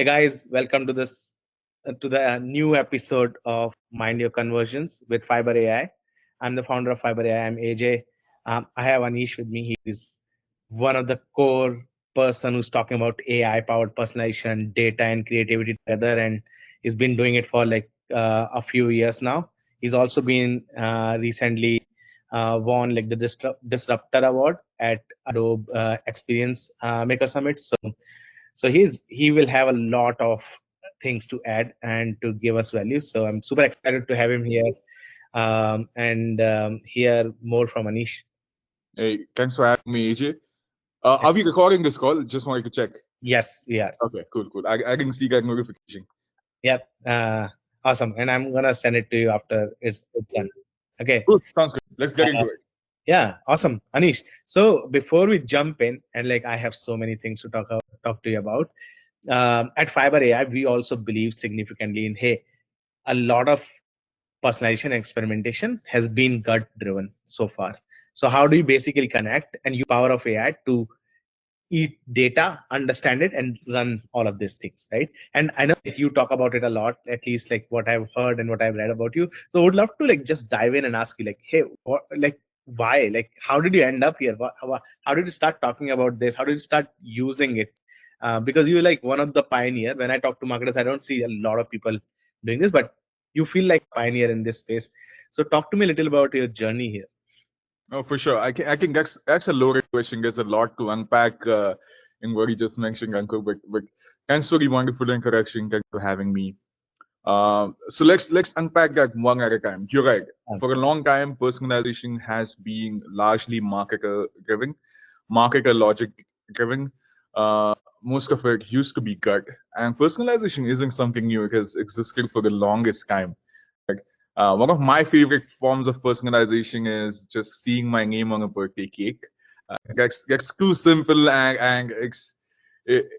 guys, welcome to this to the new episode of Mind Your Conversions with Fibrai. I'm the founder of Fibrai. I'm AJ. I have Anish with me. He's one of the core person who's talking about AI powered personalization, data, and creativity together, and he's been doing it for like a few years now. He's also been recently won like the Disruptor Award at Adobe Experience Maker Summit. So he will have a lot of things to add and to give us value. So I'm super excited to have him here and hear more from Anish. Hey, thanks for having me, AJ. Are we recording this call? Just wanted to check. Yes, we are. Okay, cool. I didn't see that notification. Yep. Awesome. And I'm gonna send it to you after it's done. Okay. Good, sounds good. Let's get Uh, into it. yeah. Awesome, Anish. So before we jump in, and like I have so many things to talk to you about. At Fiber AI, we also believe significantly in hey, a lot of personalization and experimentation has been gut driven so far. So how do you basically connect and use power of AI to eat data, understand it, and run all of these things, right? And I know that you talk about it a lot, at least like what I've heard and what I've read about you. So I would love to like just dive in and ask you like, hey, what, like why? Like how did you end up here? How did you start talking about this? How did you start using it? Because you're like one of the pioneer. When I talk to marketers, I don't see a lot of people doing this, but you feel like pioneer in this space. So talk to me a little about your journey here. Oh, for sure. I think that's a loaded question. There's a lot to unpack in what you just mentioned, Ankur. But thanks for the wonderful introduction. Thanks for having me. So let's unpack that one at a time. You're right. For a long time, personalization has been largely marketer driven, marketer logic driven. Most of it used to be gut, and personalization isn't something new. It has existed for the longest time. One of my favorite forms of personalization is just seeing my name on a birthday cake. That's too simple and it,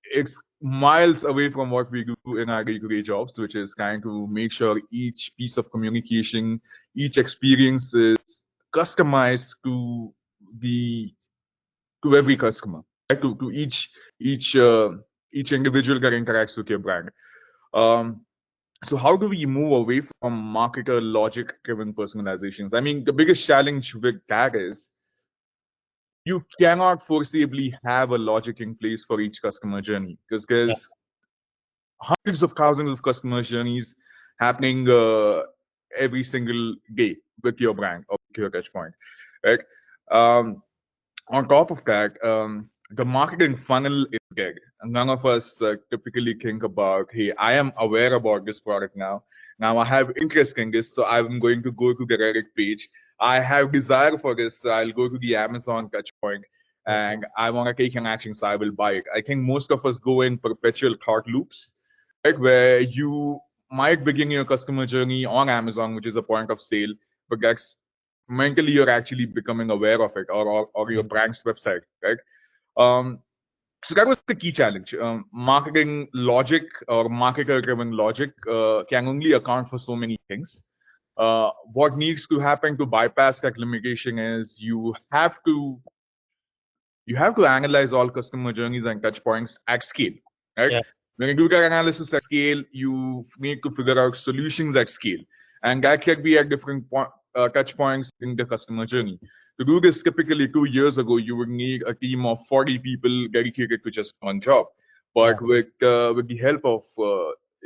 it's miles away from what we do in our day-to-day jobs, which is trying to make sure each piece of communication, each experience is customized to the to every customer, right? To each individual that interacts with your brand. Um, so how do we move away from marketer logic driven personalizations? I mean, the biggest challenge with that is you cannot foreseeably have a logic in place for each customer journey because Yeah. there's hundreds of thousands of customer journeys happening every single day with your brand or with your touch point, right? Um, on top of that, the marketing funnel is big. None of us typically think about, hey, I am aware about this product now. Now I have interest in this, so I'm going to go to the Reddit page. I have desire for this, so I'll go to the Amazon touchpoint, and I want to take an action, so I will buy it. I think most of us go in perpetual thought loops, right, where you might begin your customer journey on Amazon, which is a point of sale, but that's mentally you're actually becoming aware of it, or your brand's website, right? Um, so that was the key challenge. Marketing logic or marketer driven logic can only account for so many things. What needs to happen to bypass that limitation is you have to analyze all customer journeys and touch points at scale, right? Yeah. When you do that analysis at scale, you need to figure out solutions at scale, and that can be at different touch points in the customer journey. To do this, typically 2 years ago, you would need a team of 40 people dedicated to just one job. Yeah. But with the help of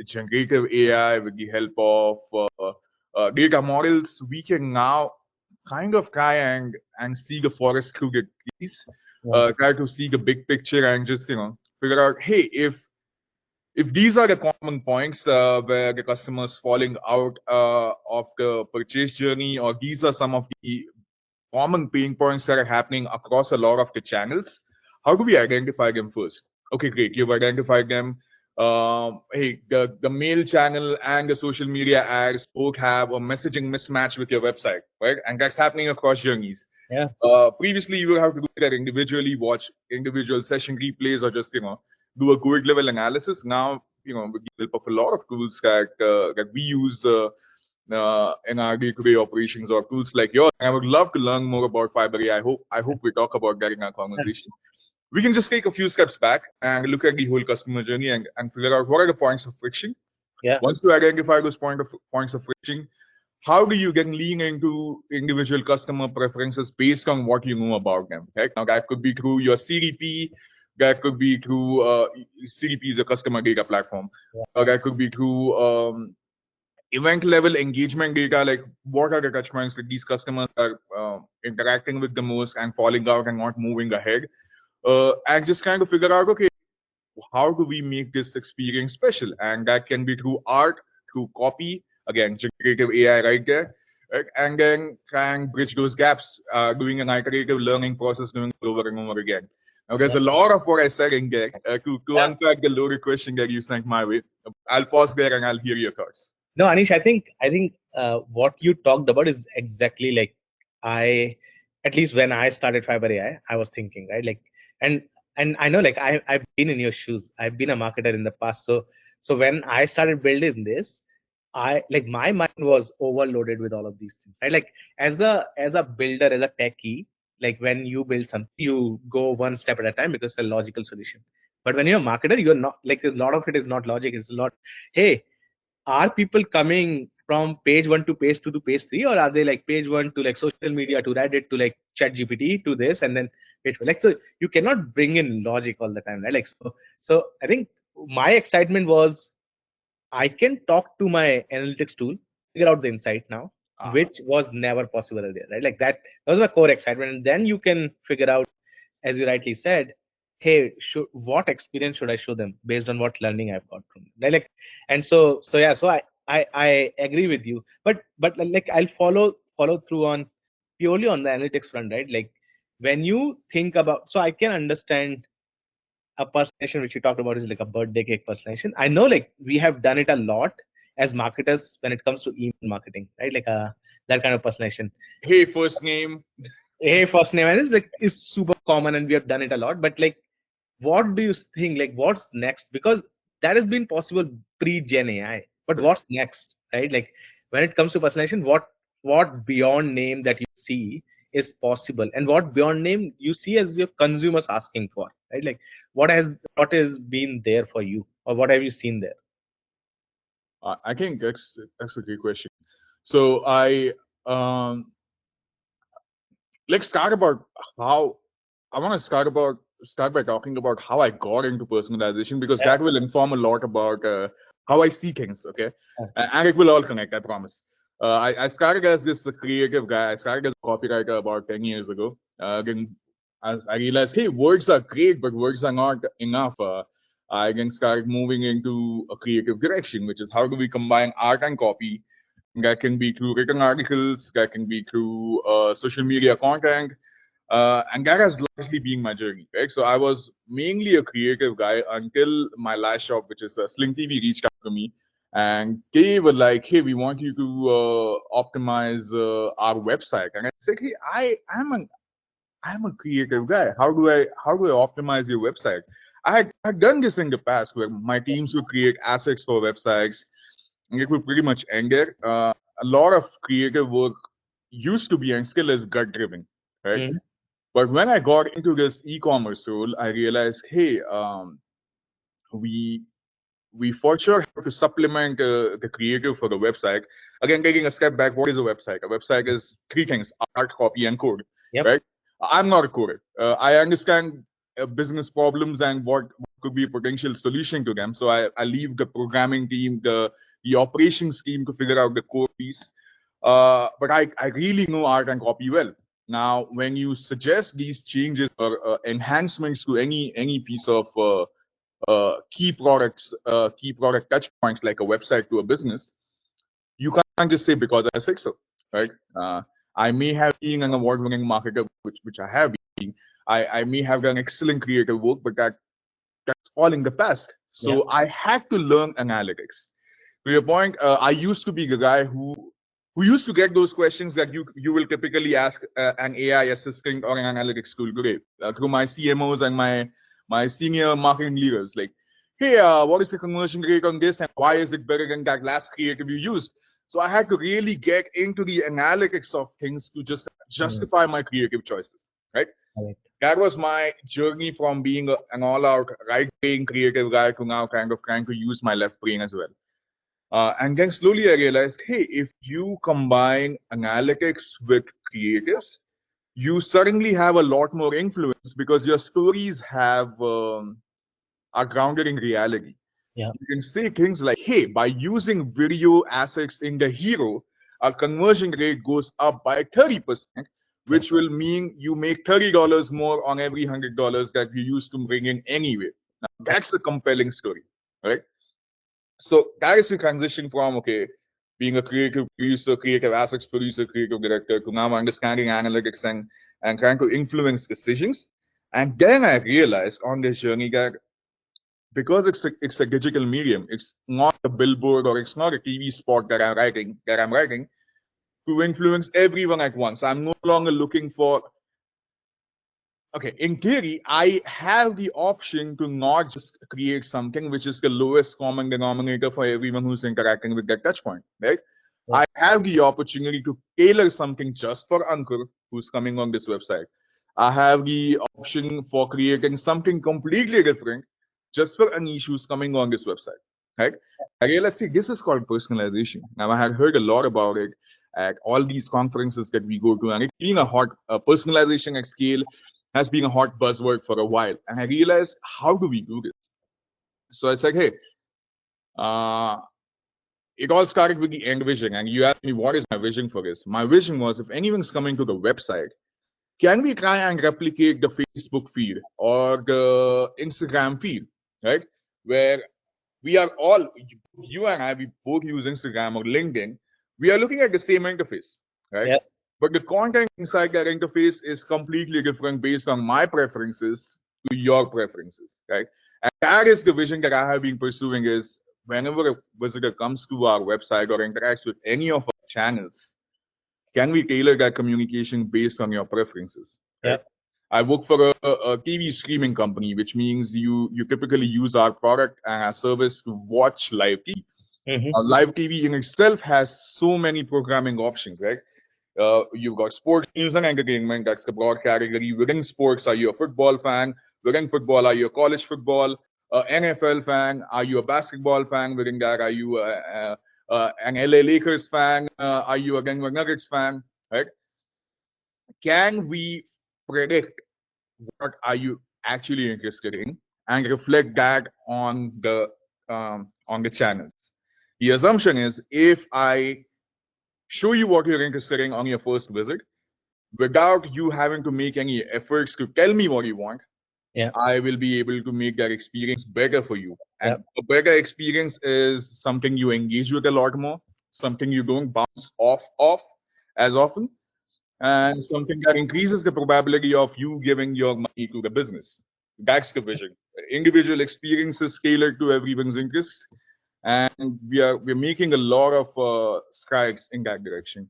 generative AI, with the help of data models, we can now kind of try and see the forest through the trees, Yeah. try to see the big picture and just figure out, hey, if these are the common points where the customer's falling out of the purchase journey, or these are some of the common pain points that are happening across a lot of the channels, how do we identify them first? Okay, great, you've identified them. Hey, the mail channel and the social media ads both have a messaging mismatch with your website, right? And that's happening across journeys. Yeah. Previously, you would have to do that individually, watch individual session replays, or just do a grid level analysis. Now, with the help of a lot of tools that we use in our day-to-day operations, or tools like yours, I would love to learn more about Fiber. I hope we talk about that in our conversation. we can just take a few steps back and look at the whole customer journey and figure out what are the points of friction. Yeah. Once you identify those points of friction, how do you then lean into individual customer preferences based on what you know about them? Right? Now, that could be through your CDP, that could be through CDP is a customer data platform, or that could be through event level engagement data, like what are the touch points that these customers are interacting with the most and falling out and not moving ahead, and just kind of figure out, okay, how do we make this experience special? And that can be through art, through copy, again, generative AI right there, right? And then try and bridge those gaps, doing an iterative learning process, doing it over and over again. Now, there's Yeah. a lot of what I said in there to Yeah. unpack the loaded question that you sent my way. I'll pause there and I'll hear your thoughts. No, Anish, I think what you talked about is exactly like I, at least when I started Fiber AI, I was thinking, right? Like, and and I know, like, I've been in your shoes. I've been a marketer in the past. So when I started building this, I, like, my mind was overloaded with all of these things, right? Like, as a builder, as a techie, like, when you build something, you go one step at a time because it's a logical solution. But when you're a marketer, you're not, like, a lot of it is not logic. It's a lot, hey, are people coming from page one to page two to page three, or are they like page one to like social media to Reddit to like chat GPT to this and then page four? Like, so you cannot bring in logic all the time, right? Like, so I think my excitement was I can talk to my analytics tool, figure out the insight now, which was never possible earlier, right? Like, that was my core excitement. And then you can figure out, as you rightly said, hey, what experience should I show them based on what learning I've got from them? Right? Like, and so yeah, so I agree with you, but like, I'll follow through on purely on the analytics front, right? Like, when you think about, so I can understand a personalization which we talked about is like a birthday cake personalization. I know, like, we have done it a lot as marketers when it comes to email marketing, right? Like, that kind of personalization. Hey, first name. Hey, first name, and it's like, is super common and we have done it a lot. But like, what do you think? Like, what's next? Because that has been possible pre-Gen AI. But what's next, right? Like, when it comes to personalization, what beyond name that you see is possible, and what beyond name you see as your consumers asking for, right? Like, what has been there for you, or what have you seen there? I think that's a great question. So um let's start about how I want to start by talking about how I got into personalization because Yeah. that will inform a lot about how I see things. Okay, Yeah. and it will all connect. I promise. I started as this creative guy. I started as a copywriter about 10 years ago. Then as I realized, hey, words are great, but words are not enough. I then started moving into a creative direction, which is how do we combine art and copy. That can be through written articles, that can be through social media content, and that has largely been my journey, right? So I was mainly a creative guy until my last shop, which is slingtv, reached out to me, and they were like, "Hey, we want you to optimize our website." And I said, "Hey, I'm a creative guy. How do I optimize your website?" I had done this in the past where my teams would create assets for websites, and it would pretty much end there. A lot of creative work used to be and still is gut driven, right? Mhm. But when I got into this e-commerce role, I realized, hey, we we for sure have to supplement the creative for the website. Again, taking a step back, what is a website? A website is three things: art, copy, and code. Yep. Right? I'm not a coder. I understand business problems and what could be a potential solution to them. So I leave the programming team, the operations team to figure out the core piece. But I really know art and copy well. Now, when you suggest these changes or enhancements to any piece of key product touch points like a website to a business, you can't just say because I said so, right? I may have been an award-winning marketer, which I have been. I may have done excellent creative work, but that's all in the past. Yeah. So I had to learn analytics. To your point, I used to be the guy who used to get those questions that you will typically ask an AI assistant or an analytics tool today through my CMOs and my senior marketing leaders. Like, hey, what is the conversion rate on this, and why is it better than that last creative you used? So I had to really get into the analytics of things to just Mm. justify my creative choices, right? Correct. that was my journey from being an all-out right-brain creative guy to now kind of trying to use my left brain as well. And then slowly I realized, hey, if you combine analytics with creatives, you suddenly have a lot more influence because your stories are grounded in reality. Yeah. You can say things like, hey, by using video assets in the hero, our conversion rate goes up by 30%, Yeah. which will mean you make $30 more on every $100 that you used to bring in anyway. Now, that's a compelling story, right? So that is the transition from, okay, being a creative producer, creative assets producer, creative director, to now understanding analytics and trying to influence decisions. And then I realized on this journey that because it's a digital medium, it's not a billboard or it's not a TV spot that I'm writing to influence everyone at once. I'm no longer looking for, okay, in theory, I have the option to not just create something which is the lowest common denominator for everyone who's interacting with that touch point, right? Yeah. I have the opportunity to tailor something just for Ankur who's coming on this website. I have the option for creating something completely different just for Anish who's coming on this website, right? I realized, see, this is called personalization. Now, I had heard a lot about it at all these conferences that we go to, and it's been a hot personalization at scale has been a hot buzzword for a while. And I realized, how do we do this? So I said, hey, uh, it all started with the end vision. And you asked me, what is my vision for this? My vision was if anyone's coming to the website, can we try and replicate the Facebook feed or the Instagram feed, right? Where we are all, you and I, we both use Instagram or LinkedIn. We are looking at the same interface, right? Yeah. But the content inside that interface is completely different based on my preferences to your preferences, right? And that is the vision that I have been pursuing is whenever a visitor comes to our website or interacts with any of our channels, can we tailor that communication based on your preferences, Yeah. right? I work for a TV streaming company, which means you typically use our product and our service to watch live TV. Mm-hmm. Live TV in itself has so many programming options, right? You've got sports news and entertainment. That's the broad category. Within sports, are you a football fan? Within football, are you a college football? NFL fan? Are you a basketball fan? Within that, are you an LA Lakers fan? Are you a Denver Nuggets fan? Right? Can we predict what are you actually interested in and reflect that on the channels? The assumption is if I show you what you're interested in on your first visit, without you having to make any efforts to tell me what you want, Yeah. I will be able to make that experience better for you. Yeah. And a better experience is something you engage with a lot more, something you don't bounce off as often, and something that increases the probability of you giving your money to the business. That's the vision. Individual experiences tailored to everyone's interests, and we're making a lot of strides in that direction.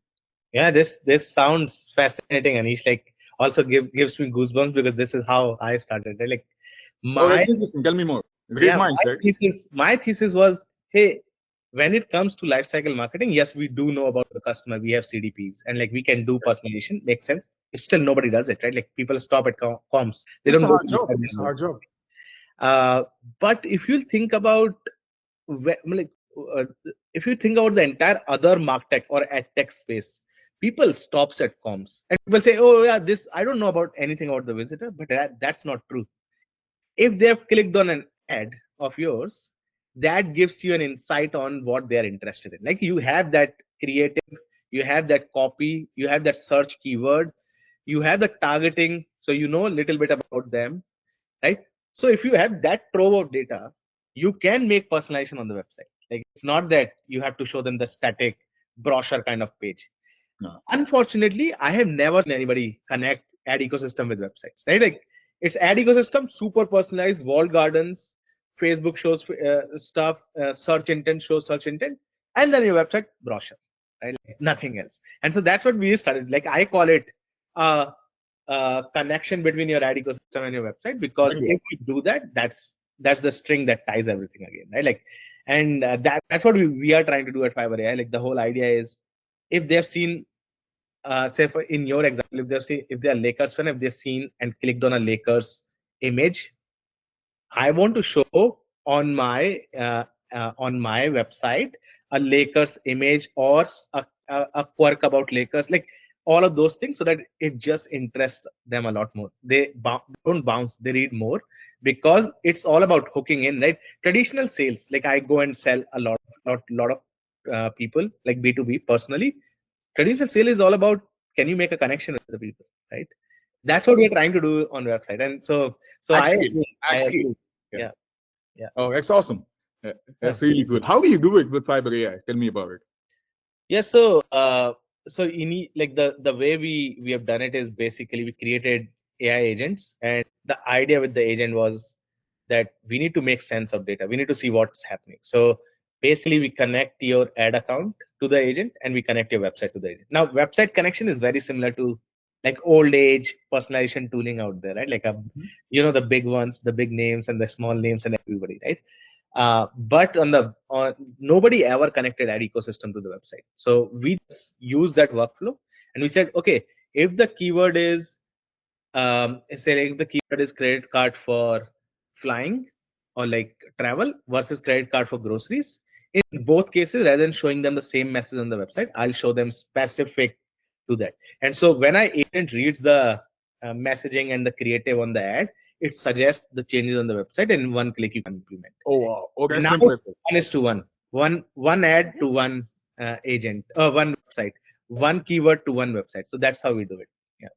Yeah, this sounds fascinating, Anish. Like, also gives me goosebumps because this is how I started. Right? Like, Oh, my that's interesting. Tell me more. Great yeah, minds, right? my thesis was, hey, when it comes to life cycle marketing, yes, we do know about the customer. We have CDPs, and like we can do personalization. Makes sense. But still, nobody does it, right? Like people stop at comms. They It's don't a go hard to job. the It's a hard job. but if you think about like if you think about the entire other martech or ad tech space, people stops at comms and people say, oh yeah, this I don't know about anything about the visitor, but that's not true. If they have clicked on an ad of yours, that gives you an insight on what they are interested in. Like you have that creative, you have that copy, you have that search keyword, you have the targeting, so you know a little bit about them, right? So if you have that trove of data, you can make personalization on the website. Like it's not that you have to show them the static brochure kind of page. No. Unfortunately, I have never seen anybody connect ad ecosystem with websites, right? Like it's ad ecosystem, super personalized, walled gardens, Facebook shows stuff, search intent shows search intent, and then your website brochure, right? Like nothing else. And so that's what we started. Like I call it uh, connection between your ad ecosystem and your website, because Very well. if you do that, that's the string that ties everything again, right? Like, and that's what we are trying to do at Fiverr AI. Like the whole idea is, if they've seen say for in your example, if they're Lakers fan, if they've seen and clicked on a Lakers image, I want to show on my website a Lakers image or a quirk about Lakers, like all of those things, so that it just interests them a lot more. Don't bounce; they read more because it's all about hooking in, right? Traditional sales, like I go and sell a lot of people, like B2B personally. Traditional sale is all about, can you make a connection with the people, right? That's what we're trying to do on website, and so At I scale. agree. At I scale. agree. Yeah. Yeah. Yeah. Oh, that's awesome. Yeah, Yeah. that's really cool. How do you do it with Fiber AI? Tell me about it. Yeah. So like the way we have done it is basically we created AI agents, and the idea with the agent was that we need to make sense of data. We need to see what's happening. So basically, we connect your ad account to the agent, and we connect your website to the agent. Now, website connection is very similar to like old age personalization tooling out there, right? Like the big ones, the big names, and the small names, and everybody, right? But on nobody ever connected ad ecosystem to the website. So we just use that workflow, and we said, okay, if the keyword is say like the keyword is credit card for flying or like travel versus credit card for groceries. In both cases, rather than showing them the same message on the website, I'll show them specific to that. And so when I agent reads the messaging and the creative on the ad, it suggests the changes on the website, and in one click you can implement. Oh, wow. Oh, that's Now it's impressive. one is to one ad to one agent, one website, one keyword to one website. So that's how we do it. Yeah.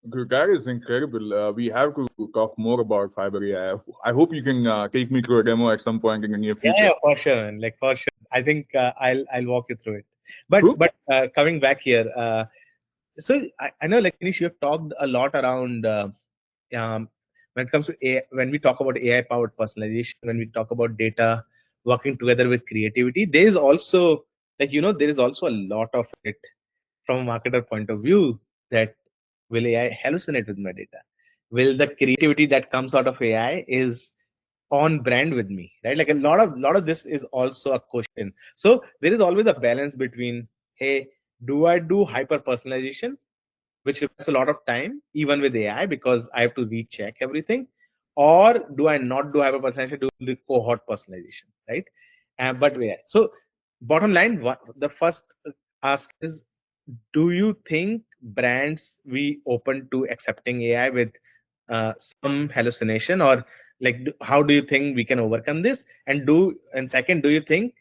Good. That is incredible. We have to talk more about Fiber AI. I hope you can take me through a demo at some point in the near Yeah, future. for sure, man. Like for sure. I think I'll walk you through it. But Cool. but coming back here, so I know, like Anish, you have talked a lot around um, when it comes to AI, when we talk about AI powered personalization, when we talk about data working together with creativity. There is also, there is also a lot of it from a marketer point of view, that will AI hallucinate with my data? Will the creativity that comes out of AI is on brand with me, right? Like a lot of this is also a question. So there is always a balance between, hey, do I do hyper personalization, which requires a lot of time even with AI because I have to recheck everything, or do I not do hyper personalization, do the cohort personalization, right? But yeah, so bottom line, the first ask is, do you think brands we open to accepting AI with some hallucination, or like how do you think we can overcome this? And second, do you think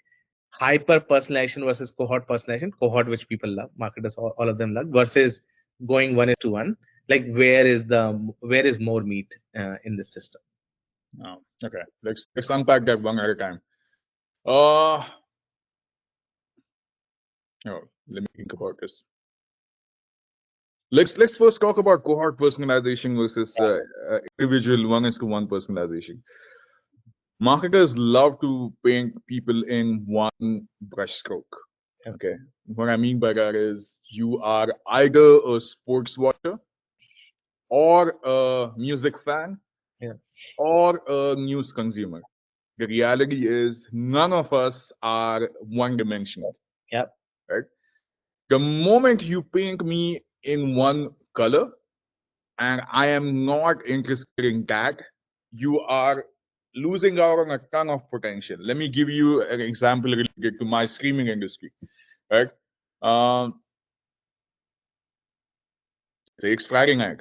hyper personalization versus cohort personalization, cohort which people love, marketers, all of them love, versus going one is to one, like where is more meat in this system? Oh, okay. Let's unpack that one at a time. Uh, oh, let me think about this. Let's first talk about cohort personalization versus individual one is to one personalization. Marketers love to paint people in one brushstroke. Yeah. Okay. What I mean by that is you are either a sports watcher or a music fan Yeah. or a news consumer. The reality is none of us are one dimensional, Yeah. right? The moment you paint me in one color and I am not interested in that, you are losing out on a ton of potential. Let me give you an example related to my streaming industry, right? Um, it's Friday night.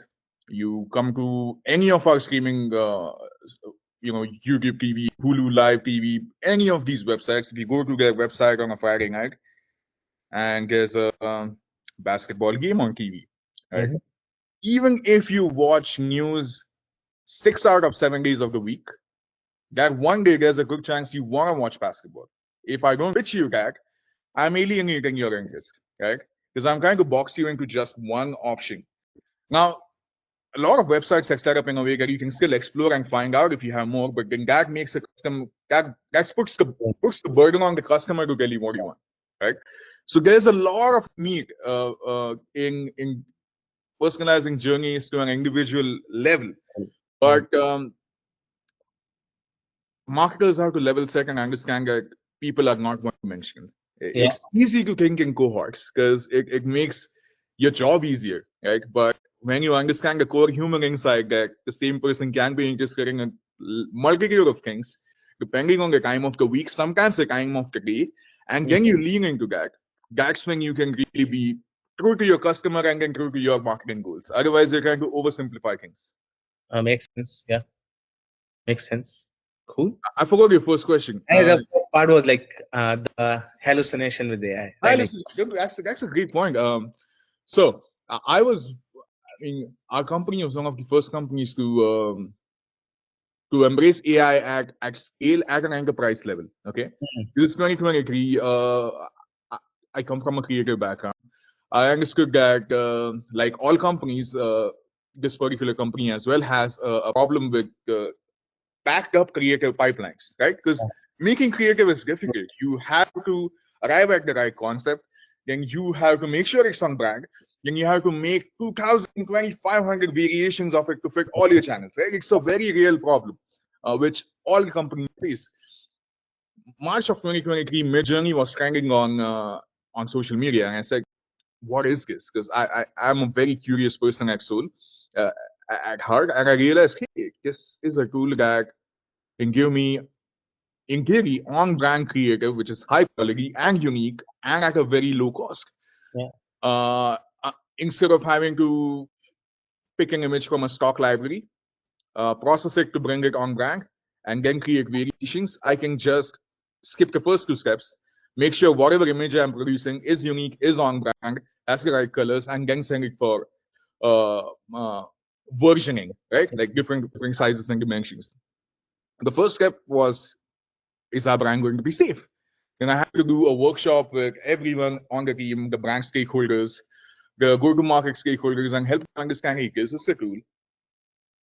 You come to any of our streaming, YouTube TV, Hulu Live TV, any of these websites. If you go to their website on a Friday night, and there's a basketball game on TV, right? Mhm. Even if you watch news 6 out of 7 days of the week, that one day there's a good chance you want to watch basketball. If I don't pitch you that, I'm alienating your interest, right? Because I'm trying to box you into just one option. Now, a lot of websites are set up in a way that you can still explore and find out if you have more, but then that makes a custom that puts the burden on the customer to tell you what you want, right? So there's a lot of need in personalizing journeys to an individual level, Yeah. but marketers have to level set and understand that people are not one dimensional. Yeah. It's easy to think in cohorts because it makes your job easier, right? But when you understand the core human insight that the same person can be interested in a multitude of things, depending on the time of the week, sometimes the time of the day, and then you lean into that, that's when you can really be true to your customer and then true to your marketing goals. Otherwise, you're trying to oversimplify things. Makes sense. Yeah, makes sense. Cool. I forgot your first question. And the first part was like the hallucination with AI, right? Like, Listen, that's a great point. So I was, I mean, our company was one of the first companies to embrace AI at scale at an enterprise level. Okay, this is 2023. I I come from a creative background. I understood that, like all companies, this particular company as well has a problem with backed up creative pipelines, right? Because making creative is difficult. You have to arrive at the right concept, then you have to make sure it's on brand, then you have to make 2,000, 2,500 variations of it to fit all your channels, right? It's a very real problem, which all companies face. March of 2023, Midjourney was trending on social media, and I said, "What is this?" Because I'm a very curious person at soul, uh, at heart, and I realized, hey, this is a tool that can give me, in theory, on-brand creative, which is high quality and unique and at a very low cost. yeah, Uh, Instead of having to pick an image from a stock library, process it to bring it on brand, and then create variations, I can just skip the first two steps, make sure whatever image I'm producing is unique, is on brand, has the right colors, and then send it for uh, uh, versioning, right? Like different sizes and dimensions. The first step was, is our brand going to be safe? Then I had to do a workshop with everyone on the team, the brand stakeholders, the go-to-market stakeholders, and help them understand, hey, this is the tool,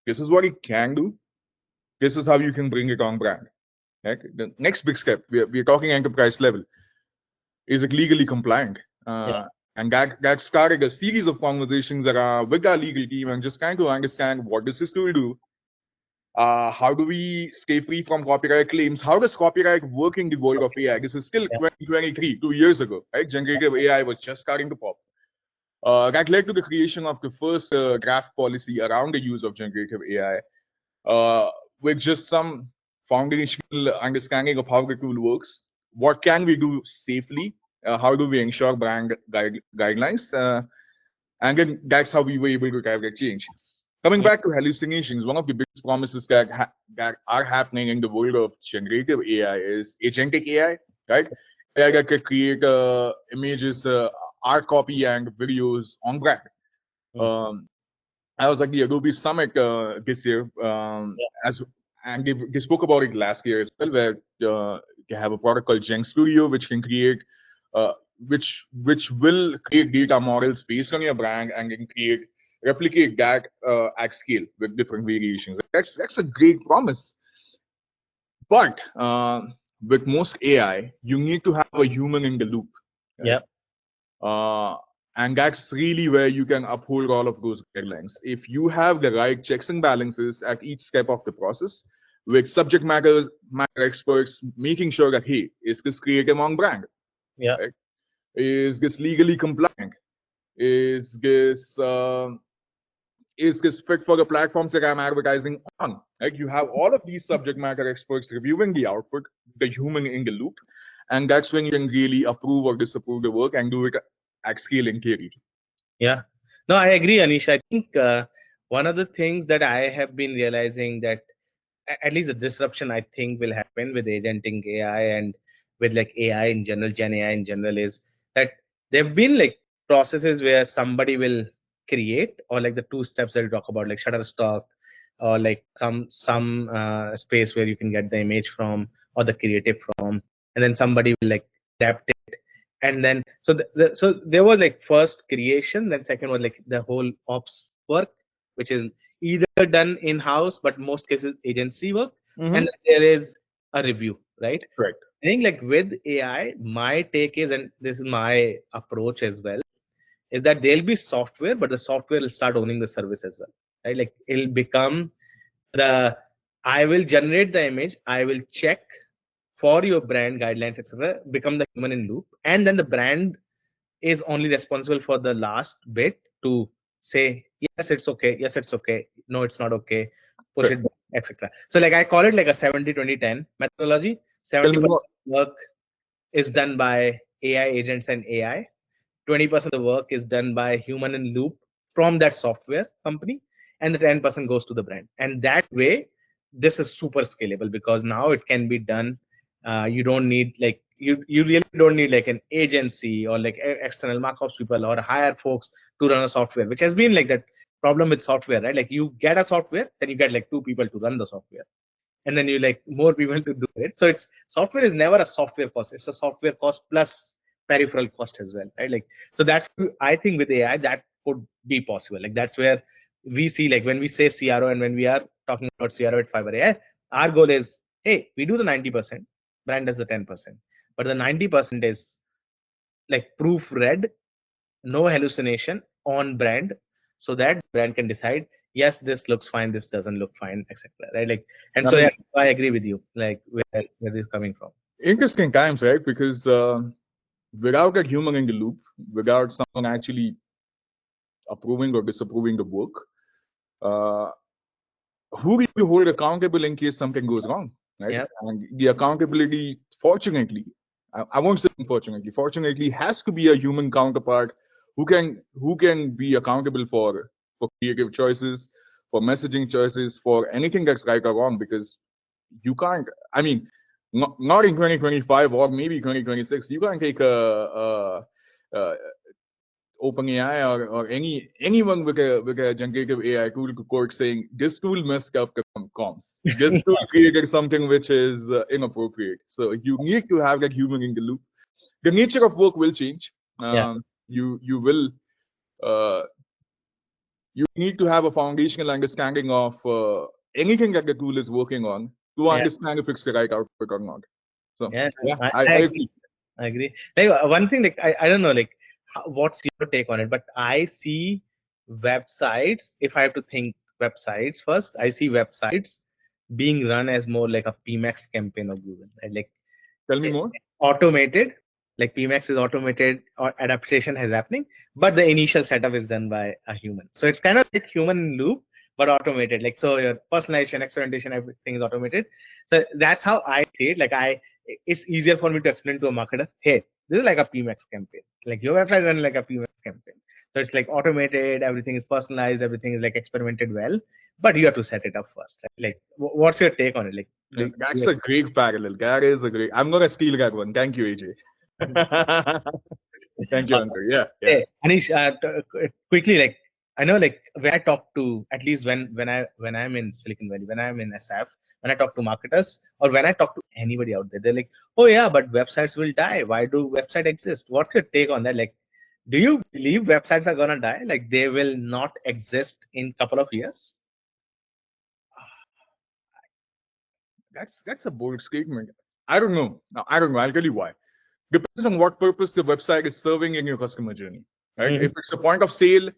this is what it can do, this is how you can bring it on brand. Right? The next big step, we're talking enterprise level, is it legally compliant? yeah, And that started a series of conversations around with our legal team and just trying to understand what does this tool do, how do we stay free from copyright claims? How does copyright work in the world of AI? This is still yeah, 2023, 2 years ago, right? Generative AI was just starting to pop. That led to the creation of the first draft policy around the use of generative AI, with just some foundational understanding of how the tool works. What can we do safely? How do we ensure brand guidelines? And then that's how we were able to drive that change. Coming yeah, back to hallucinations, one of the biggest promises that are happening in the world of generative AI is agentic AI, right? AI that can create images, art copy, and videos on brand. Um, I was at the Adobe Summit this year, yeah, as and they spoke about it last year as well, where they have a product called Gen Studio, which can create, uh, which will create data models based on your brand and can replicate that at scale with different variations. That's a great promise, but with most AI, you need to have a human in the loop, right? yeah, Uh, and that's really where you can uphold all of those guidelines. If you have the right checks and balances at each step of the process, with matter experts making sure that, hey, is this creative on brand? yeah, Right? Is this legally compliant? Is this fit for the platforms that I'm advertising on? Right? You have all of these subject matter experts reviewing the output, the human in the loop, and that's when you can really approve or disapprove the work and do it at scale in theory. yeah. No, I agree, Anish. I think one of the things that I have been realizing that at least the disruption I think will happen with agenting AI and with like AI in general, Gen AI in general, is that there have been like processes where somebody will create, or like the two steps that we talk about, like Shutterstock, or like some space where you can get the image from or the creative from, and then somebody will like adapt it, and then so there was like first creation, then second was like the whole ops work, which is either done in house, but most cases agency work, and Mm-hmm. then there is a review, right? Correct. I think like with AI, my take is, and this is my approach as well, is that there'll be software, but the software will start owning the service as well, right? Like it'll become the, I will generate the image, I will check for your brand guidelines, etc. Become the human in loop, and then the brand is only responsible for the last bit to say yes, it's okay, yes, it's okay, no, it's not okay, push Correct. it back, etc. So like I call it like a 70-20-10 methodology. Tell me 70% more. work is done by AI agents and AI. 20% of the work is done by human in loop from that software company, and the 10% goes to the brand. And that way, this is super scalable because now it can be done. You don't need like you really don't need like an agency or like external markups people or hire folks to run a software, which has been like that problem with software, right? Like you get a software, then you get like two people to run the software, and then you like more people to do it. So it's software is never a software cost, it's a software cost plus peripheral cost as well, right? Like so that's, I think with AI that could be possible. Like that's where we see, like when we say CRO and when we are talking about CRO at Fiverr AI, our goal is, hey, we do the 90%, brand does the 10%, but the 90% is like proof read, no hallucination on brand, so that brand can decide, yes, this looks fine, this doesn't look fine, etc., right? Like, and I so mean, yeah, I agree with you, like where this is coming from. interesting times, right? Because without a human in the loop, without someone actually approving or disapproving the work, uh, who will you hold accountable in case something goes wrong, right? Yeah, And the accountability, fortunately, I won't say unfortunately, fortunately, has to be a human counterpart who can be accountable for creative choices, for messaging choices, for anything that's right or wrong, because you can't. I mean, not in 2025 or maybe 2026. You can't take a OpenAI or anyone with a generative AI tool to court saying this tool messed up the comms. This tool created something which is inappropriate. So you need to have that human in the loop. The nature of work will change. yeah, You will uh, you need to have a foundational understanding of anything that the tool is working on to yeah, understand if it's the right output or not. So yeah. yeah, I, I I agree. agree. I agree. Like one thing, like I don't know, like what's your take on it, but I see websites. If I have to think websites first, I see websites being run as more like a PMAX campaign of Google, right? Like Tell me more. automated, like PMAX is automated or adaptation is happening, but the initial setup is done by a human. So it's kind of like human in loop, but automated. Like so your personalization, experimentation, everything is automated. So that's how I see it. Like it's easier for me to explain to a marketer, hey, this is like a PMAX campaign. Like your website run like a PMAX campaign. So it's like automated, everything is personalized, everything is like experimented well, but you have to set it up first. Right? Like what's your take on it? Like Yeah, do that's you a great parallel. That is a great. I'm gonna steal that one. Thank you, AJ. Thank you, Awesome. Ankur. Yeah, yeah. Hey, Anish, quickly, like I know, like when I talk to, at least when I'm in Silicon Valley, when I'm in SF, when I talk to marketers or when I talk to anybody out there, they're like, "Oh yeah, but websites will die. Why do website exist?" What's your take on that? Like, do you believe websites are gonna die? Like they will not exist in couple of years? That's a bold statement. I don't know. No, I don't know. I'll tell you why. Depends on what purpose the website is serving in your customer journey. Right? Hmm. If it's a point of sale,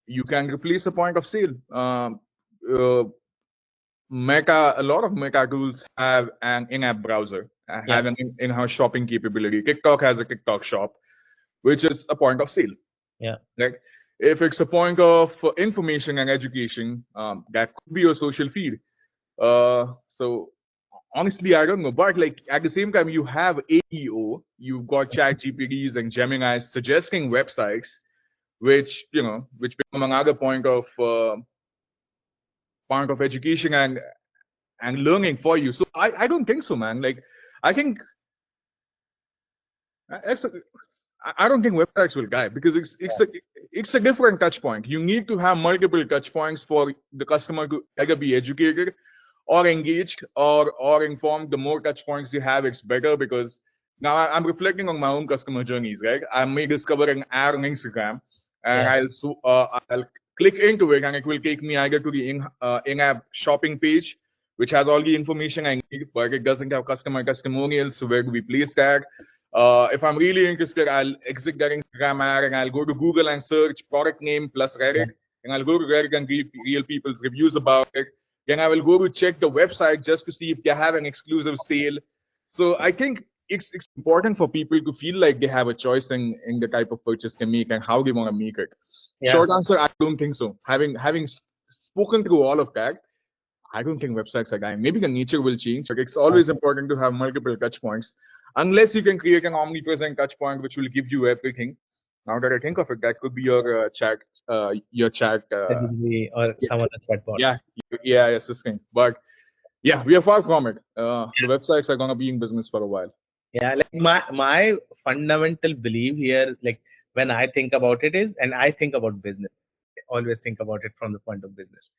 you can replace a point of sale. Uh, a lot of Meta tools have an in-app browser, Yeah, have an in-house shopping capability. TikTok has a TikTok shop, which is a point of sale. yeah, Right? If it's a point of information and education, that could be your social feed. So honestly, I don't know. But like at the same time, you have AEO, you've got Chat GPTs and Gemini suggesting websites, which become another point of education and learning for you. So I don't think so, man. Like I think that's a, I don't think websites will die because it's a different touch point. You need to have multiple touch points for the customer to either be educated or engaged or informed. The more touch points you have, it's better because now I'm reflecting on my own customer journeys, right? I may discover an ad on Instagram and yeah, I'll click into it and it will take me either to the in-app shopping page, which has all the information I need, but it doesn't have customer testimonials. So where do we place that? If I'm really interested, I'll exit that Instagram ad and I'll go to Google and search product name plus yeah, Reddit. And I'll go to Reddit and read real people's reviews about it. Then I will go to check the website just to see if they have an exclusive sale. So I think it's important for people to feel like they have a choice in the type of purchase they make and how they want to make it. Yeah. Short answer, I don't think so. Having spoken through all of that, I don't think websites are dying. Maybe the nature will change, but it's always important to have multiple touch points. Unless you can create an omnipresent touch point which will give you everything. Now that I think of it, that could be your chat, ChatGPT or yeah, some other chatbot. yeah, your AI assistant. But yeah, we are far from it. The websites are gonna be in business for a while. Yeah, like my fundamental belief here, like when I think about it is, and I think about business, I always think about it from the point of business.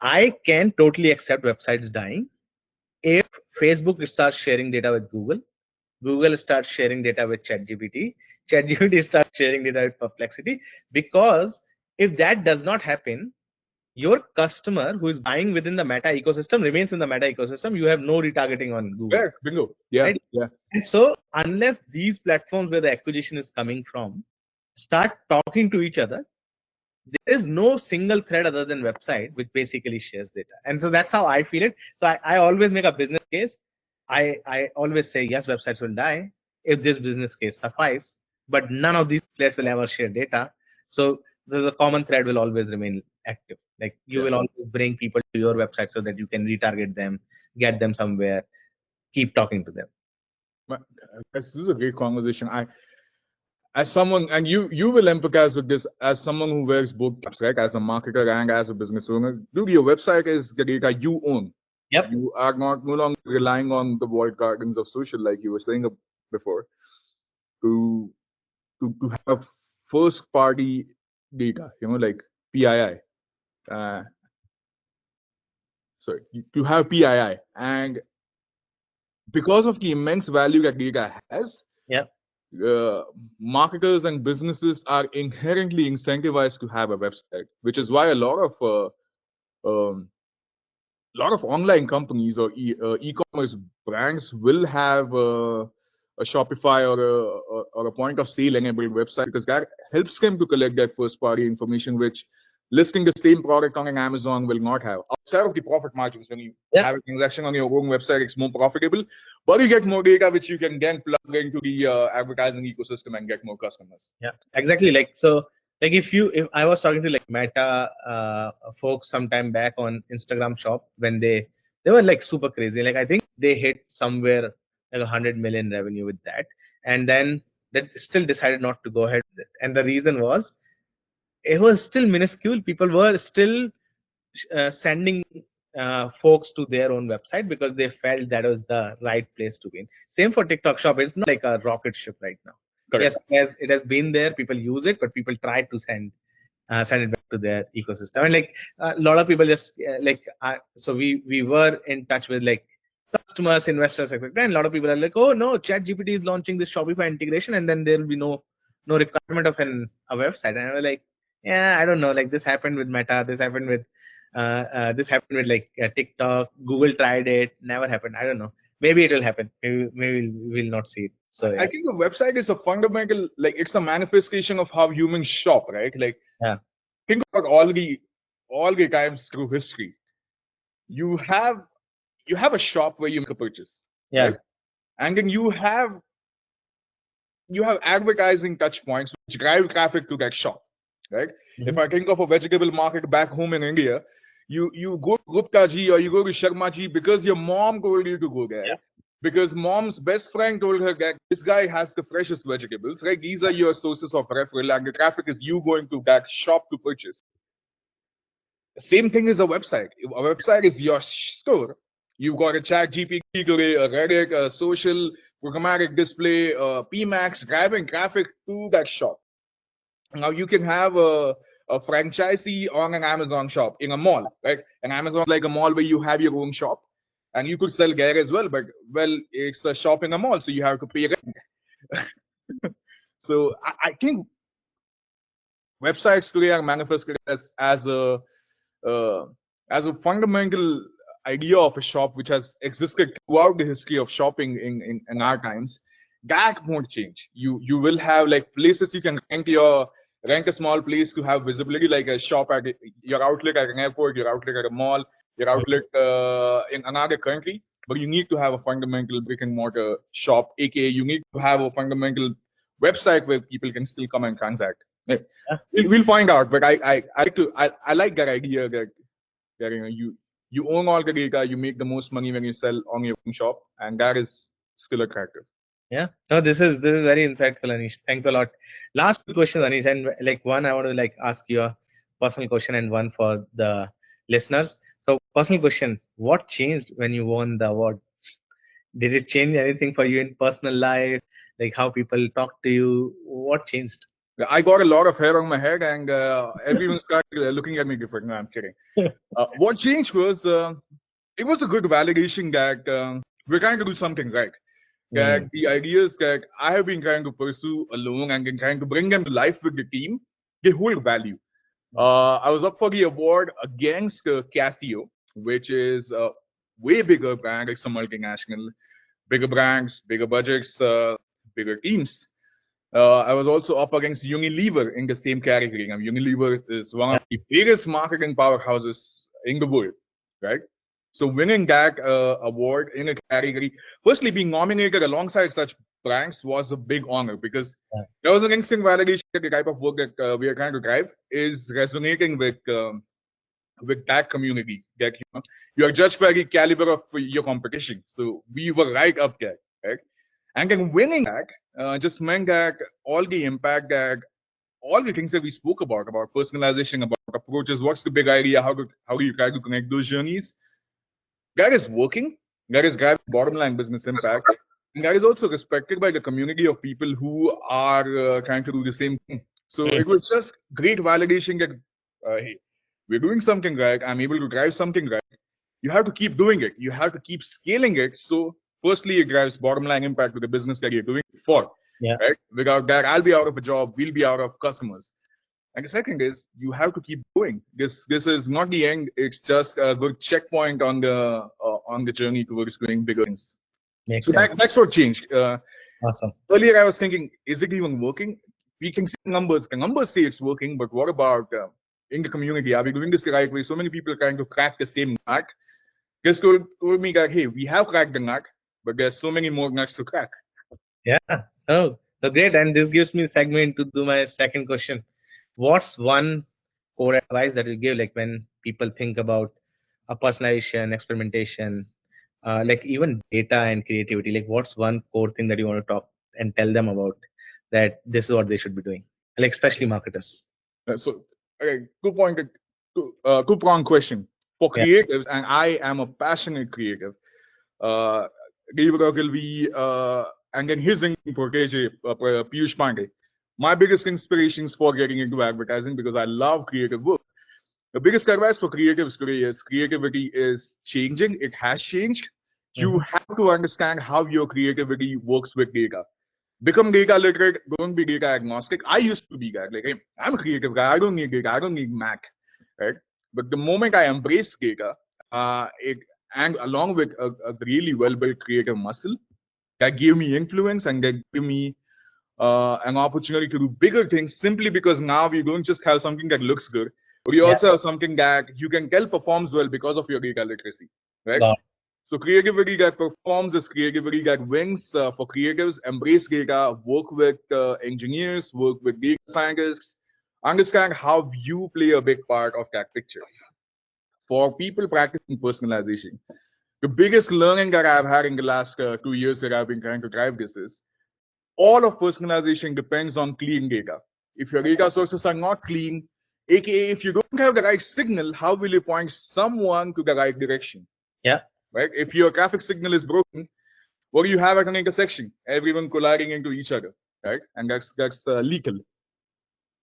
I can totally accept websites dying if Facebook starts sharing data with Google, Google starts sharing data with ChatGPT, ChatGPT starts sharing data with Perplexity, because if that does not happen, your customer who is buying within the Meta ecosystem remains in the Meta ecosystem. You have no retargeting on Google, Where? Bingo. Yeah, right? yeah, And so, unless these platforms where the acquisition is coming from start talking to each other, there is no single thread other than website which basically shares data. And so that's how I feel it. So I always make a business case. I always say yes, websites will die if this business case suffice, but none of these players will ever share data. So the common thread will always remain active. Like you yeah. will always bring people to your website so that you can retarget them, get them somewhere, keep talking to them. But, this is a great conversation. As someone, and you will empathize with this, as someone who wears both caps, right? As a marketer and as a business owner, dude, your website is the data you own. Yep. You are not no longer relying on the walled gardens of social, like you were saying before, to to have first party data, like PII. Uh, sorry, to have PII, and because of the immense value that data has, Yep. marketers and businesses are inherently incentivized to have a website, which is why um, lot of online companies or e-commerce brands will have a Shopify or a point of sale enabled website, because that helps them to collect that first party information, which listing the same product on an Amazon will not have. Outside of the profit margins, when you Yep. have a transaction on your own website, it's more profitable, but you get more data which you can then plug into the advertising ecosystem and get more customers. Yeah, exactly. Like so, like if I was talking to like Meta folks sometime back on Instagram Shop when they were like super crazy. Like I think they hit somewhere like 100 million revenue with that, and then they still decided not to go ahead with it. And the reason was it was still minuscule. People were still sending folks to their own website because they felt that was the right place to be in. Same for TikTok Shop. It's not like a rocket ship right now. Correct. Yes, it has been there. People use it, but people try to send it back to their ecosystem. And like a lot of people just so we were in touch with like customers, investors, etc. And a lot of people are like, oh no, ChatGPT is launching this Shopify integration, and then there will be no requirement of a website. And I was like, yeah, I don't know. Like this happened with Meta. This happened with like TikTok. Google tried it. Never happened. I don't know. Maybe it will happen. Maybe we'll not see it. So I yeah. think the website is a fundamental, like it's a manifestation of how humans shop, right? Like Yeah. think about all the times through history. You have a shop where you make a purchase, Yeah. right? And then you have advertising touch points which drive traffic to that shop, right? If Mhm. I think of a vegetable market back home in India, you go to Gupta ji or you go to Sharma ji because your mom told you to go there. Because mom's best friend told her that this guy has the freshest vegetables, right? These are your sources of referral, and the traffic is you going to that shop to purchase. The same thing is a website. If a website is your store. You've got a chat GPT today, a Reddit, a social programmatic display, PMAX driving traffic to that shop. Now you can have a franchisee on an Amazon shop in a mall, right? And Amazon is like a mall where you have your own shop, and you could sell there as well. But well, it's a shop in a mall, so you have to pay rent. So I think websites today are manifested uh, as a fundamental idea of a shop which has existed throughout the history of shopping in our times. That won't change. You will have like places you can rent a small place to have visibility, like a shop at your outlet at an airport, your outlet at a mall, your outlet in another country. but you need to have a fundamental brick and mortar shop, aka you need to have a fundamental website where people can still come and transact. Yeah. Yeah. We'll find out, but I like that idea that you own all the data, you make the most money when you sell on your own shop, and that is still attractive. Yeah. No, this is very insightful, Anish. Thanks a lot. Last two questions, Anish, and like one I want to like ask you a personal question and one for the listeners. So personal question, what changed when you won the award? Did it change anything for you in personal life? Like how people talk to you? What changed? I got a lot of hair on my head, and everyone started looking at me different. No, I'm kidding. What changed was it was a good validation that we're trying to do something right. That Mm, the ideas that I have been trying to pursue alone and then trying to bring them to life with the team, they hold value. mm, I was up for the award against Casio, which is a way bigger brand. It's a multinational, bigger brands, bigger budgets, bigger teams. I was also up against Unilever in the same category. Now, Unilever is one of yeah, the biggest marketing powerhouses in the world, right? So winning that award in a category, firstly being nominated alongside such brands was a big honor because yeah, there was an instant validation that the type of work that we are trying to drive is resonating with that community. That you are judged by the caliber of your competition. So we were right up there, right? And then winning that just meant that all the impact that all the things that we spoke about personalization, about approaches, what's the big idea, how do you try to connect those journeys, that is working, that is driving bottom line business impact, and that is also respected by the community of people who are trying to do the same thing. So mm, it was just great validation that hey, we're doing something right. I'm able to drive something right. You have to keep doing it. You have to keep scaling it. So firstly, it drives bottom line impact to the business that you're doing it for. yeah, Right? Without that, I'll be out of a job. We'll be out of customers. And the second is you have to keep going. This is not the end. It's just a good checkpoint on the journey towards doing bigger things. makes So sense. that's what changed. Awesome. Earlier, I was thinking, is it even working? We can see numbers. The numbers say it's working, but what about in the community? Are we doing this the right way? So many people are trying to crack the same nut. Just told me that hey, we have cracked the nut, but there's so many more nuts to crack. Yeah. So great. And this gives me segment to do my second question. What's one core advice that you give, like when people think about a personalization, experimentation, like even data and creativity? Like, what's one core thing that you want to talk and tell them about that this is what they should be doing, like especially marketers? So, okay, two prong question for Yeah. creatives, and I am a passionate creative. Uh, David Ogilvy, and then his protege, Piyush Pandey. My biggest inspirations for getting into advertising because I love creative work. The biggest advice for creatives today is creativity is changing. It has changed. You Hmm. have to understand how your creativity works with data. Become data literate, don't be data agnostic. I used to be that. Like, hey, I'm a creative guy. I don't need data. I don't need Mac, right? But the moment I embraced data, it and along with a really well-built creative muscle, that gave me influence and that gave me an opportunity to do bigger things simply because now we don't just have something that looks good, but you Yeah. also have something that you can tell performs well because of your data literacy, right? Got So creativity that performs is creativity that wins. For creatives, embrace data, work with engineers, work with data scientists, understand how you play a big part of that picture. For people practicing personalization, the biggest learning that I've had in the last 2 years that I've been trying to drive this is all of personalization depends on clean data. If your data sources are not clean, aka if you don't have the right signal, how will you point someone to the right direction? Yeah. Right? If your traffic signal is broken, what do you have at an intersection? Everyone colliding into each other, right? And that's legal.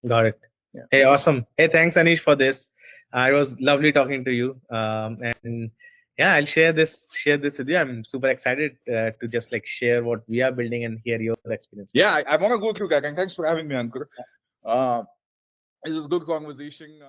Got it. Yeah. Hey, awesome. Hey, thanks, Anish, for this. It was lovely talking to you. And yeah, I'll share this with you. I'm super excited to just like share what we are building and hear your experiences. Yeah, I want to go through that. And thanks for having me, Ankur. Uh, this is a good conversation.